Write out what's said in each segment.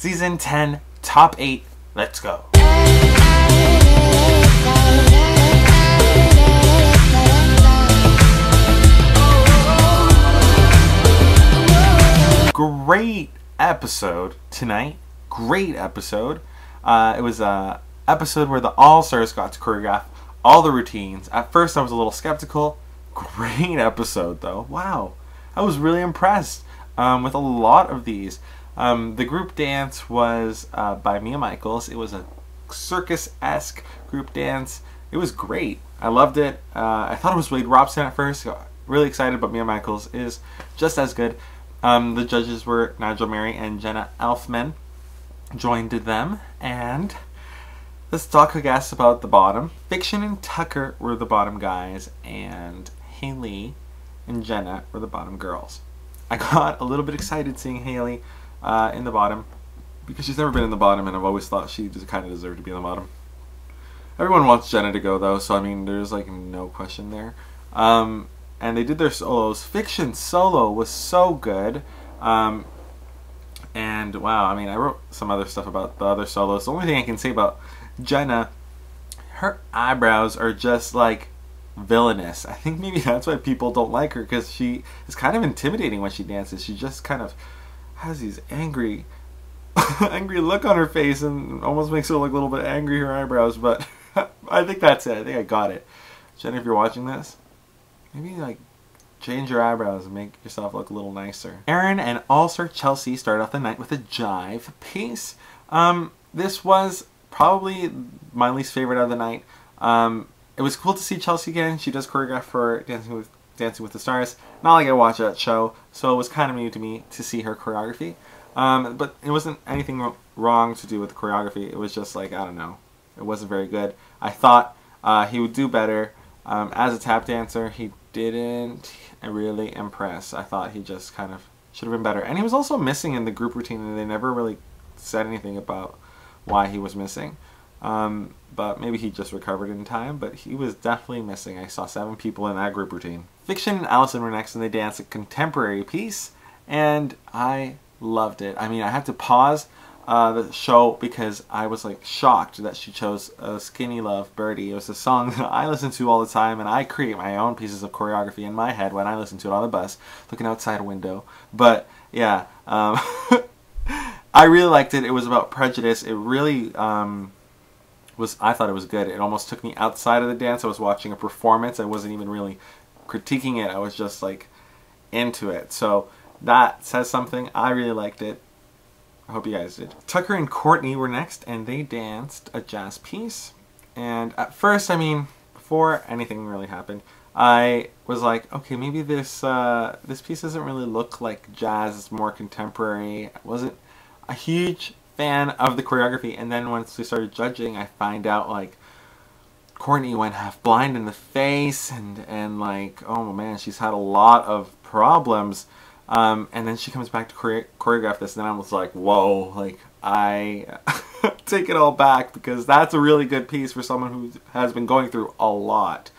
Season 10, Top 8, let's go. Great episode tonight. Great episode. It was a episode where the All-Stars got to choreograph all the routines. At first I was a little skeptical. Great episode though. Wow. I was really impressed with a lot of these. The group dance was by Mia Michaels. It was a circus-esque group dance. It was great. I loved it. I thought it was Wade Robson at first. Really excited, but Mia Michaels is just as good. The judges were Nigel and Jenna Elfman. Joined them, and let's talk, I guess, about the bottom. Fik Shun and Tucker were the bottom guys, and Hayley and Jenna were the bottom girls. I got a little bit excited seeing Hayley in the bottom because she's never been in the bottom, and I've always thought she just kind of deserved to be in the bottom. Everyone wants Jenna to go though, so I mean, there's like no question there. And they did their solos. Fik Shun's solo was so good. And wow, I mean, I wrote some other stuff about the other solos. The only thing I can say about Jenna, her eyebrows are just like villainous. I think maybe that's why people don't like her, because she is kind of intimidating when she dances. She just kind of has these angry look on her face, and almost makes her look a little bit angry, her eyebrows. But I think that's it. I think I got it. Jenna, if you're watching this, maybe like change your eyebrows and make yourself look a little nicer. Aaron and All-Star Chelsea started off the night with a Jive piece. This was probably my least favorite of the night. It was cool to see Chelsea again. She does choreograph for Dancing with the Stars. Not like I watch that show, so it was kind of new to me to see her choreography. But it wasn't anything wrong to do with the choreography. It was just like, I don't know. It wasn't very good. I thought he would do better. As a tap dancer, he didn't really impress. I thought he just kind of should have been better. And he was also missing in the group routine, and they never really said anything about why he was missing. But maybe he just recovered in time, but he was definitely missing. I saw 7 people in that group routine. Fik Shun and Allison were next, and they danced a contemporary piece, and I loved it. I mean, I had to pause the show because I was like shocked that she chose Skinny Love Birdie. It was a song that I listen to all the time, and I create my own pieces of choreography in my head when I listen to it on the bus, looking outside a window. But yeah, I really liked it. It was about prejudice. It really I thought it was good. It almost took me outside of the dance. I was watching a performance. I wasn't even really critiquing it. I was just like into it. So that says something. I really liked it. I hope you guys did. Tucker and Courtney were next, and they danced a jazz piece. And at first, I mean, before anything really happened, I was like, okay, maybe this this piece doesn't really look like jazz. It's more contemporary. I wasn't a huge fan of the choreography, and then once we started judging, I find out like Courtney went half blind in the face, and like, oh man, she's had a lot of problems. And then she comes back to choreograph this, and then I was like, whoa, like, I take it all back, because that's a really good piece for someone who has been going through a lot.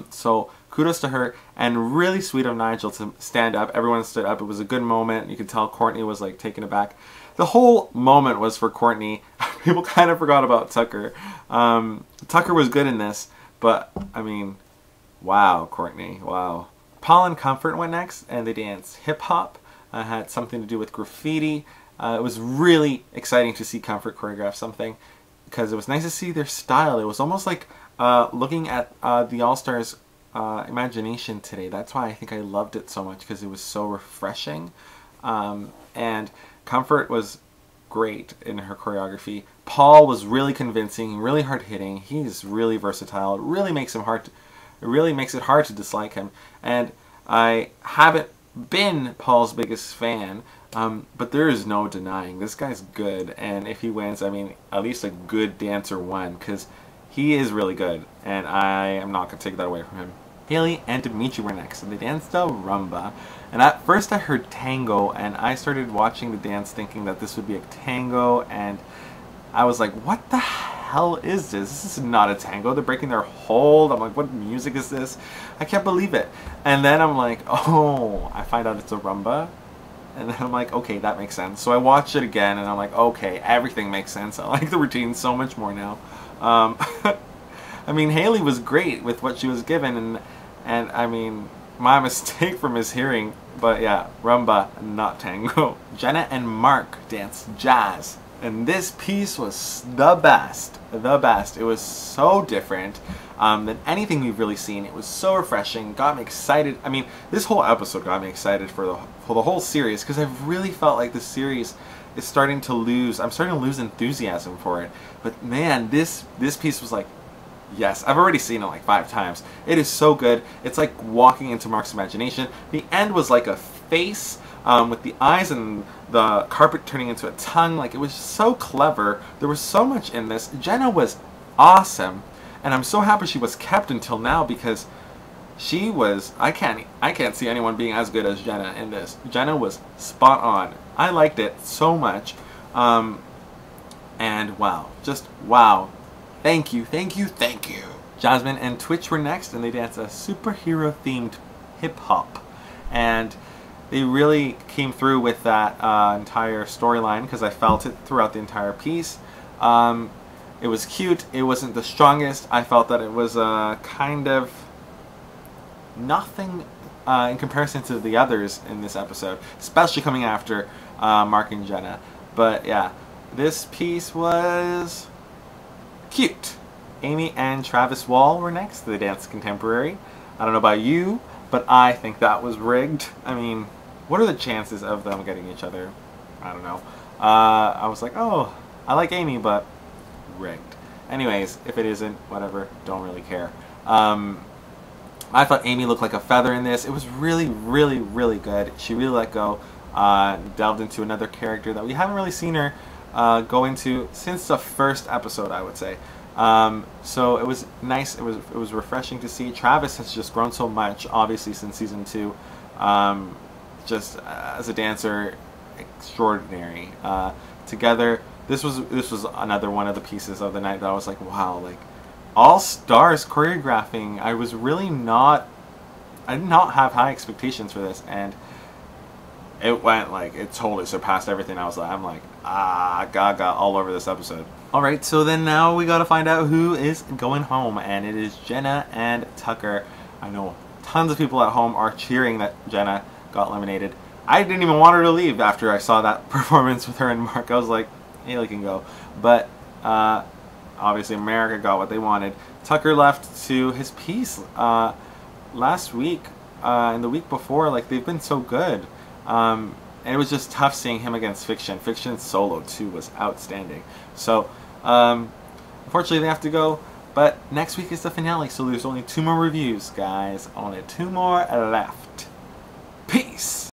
So kudos to her, and really sweet of Nigel to stand up. Everyone stood up. It was a good moment. You could tell Courtney was like taken aback. The whole moment was for Courtney. People kind of forgot about Tucker. Tucker was good in this, but I mean, wow, Courtney, wow. Paul and Comfort went next, and they danced hip-hop. Had something to do with graffiti. It was really exciting to see Comfort choreograph something, because it was nice to see their style. It was almost like looking at the All-Stars' imagination today. That's why I think I loved it so much, because it was so refreshing. And Comfort was great in her choreography. Paul was really convincing, really hard-hitting. He's really versatile. It really makes him hard to... It really makes it hard to dislike him, and I haven't been Paul's biggest fan, but there is no denying this guy's good, and if he wins, I mean, at least a good dancer won, because he is really good, and I am not going to take that away from him. Hayley and Dmitry were next, and they danced a rumba, and at first I heard tango, and I started watching the dance thinking that this would be a tango, and I was like, what the hell is this? This is not a tango. They're breaking their hold. I'm like, what music is this? I can't believe it. And then I'm like, oh, I find out it's a rumba. And then I'm like, okay, that makes sense. So I watched it again, and I'm like, okay, everything makes sense. I like the routine so much more now. I mean, Hayley was great with what she was given, and I mean, my mistake for mishearing, but yeah, rumba, not tango. Jenna and Mark danced jazz, and this piece was the best. The best. It was so different than anything we've really seen. It was so refreshing, got me excited. I mean, this whole episode got me excited for the whole series, because I've really felt like this series is starting to lose, I'm starting to lose enthusiasm for it. But man, this piece was like, yes, I've already seen it like 5 times. It is so good. It's like walking into Mark's imagination. The end was like a face with the eyes and the carpet turning into a tongue. Like, it was so clever. There was so much in this. Jenna was awesome, and I'm so happy she was kept until now, because she was, I can't see anyone being as good as Jenna in this. Jenna was spot on. I liked it so much. And wow, just wow. Thank you, thank you, thank you. Jasmine and Twitch were next, and they danced a superhero-themed hip-hop. And they really came through with that entire storyline, because I felt it throughout the entire piece. It was cute. It wasn't the strongest. I felt that it was kind of nothing in comparison to the others in this episode, especially coming after Mark and Jenna. But yeah, this piece was cute. Amy and Travis Wall were next. They danced contemporary. I don't know about you, but I think that was rigged. I mean, what are the chances of them getting each other? I don't know. I was like, oh, I like Amy, but rigged. Anyways, if it isn't, whatever, don't really care. I thought Amy looked like a feather in this. It was really, really, really good. She really let go, delved into another character that we haven't really seen her go into since the first episode, I would say. So it was nice. It was refreshing to see. Travis has just grown so much, obviously, since season 2. Just as a dancer, extraordinary. Together, this was another one of the pieces of the night that I was like, wow, like all stars choreographing. I did not have high expectations for this, and it went like, it totally surpassed everything. I'm like, gaga all over this episode. Alright, so then now we gotta find out who is going home, and it is Jenna and Tucker. I know tons of people at home are cheering that Jenna got eliminated. I didn't even want her to leave after I saw that performance with her and Mark. I was like, Hayley can go. But obviously America got what they wanted. Tucker left to his piece last week and the week before. Like, they've been so good. And it was just tough seeing him against Fik Shun. Fik Shun's solo too was outstanding. So unfortunately they have to go. But next week is the finale, so there's only 2 more reviews, guys. Only 2 more left.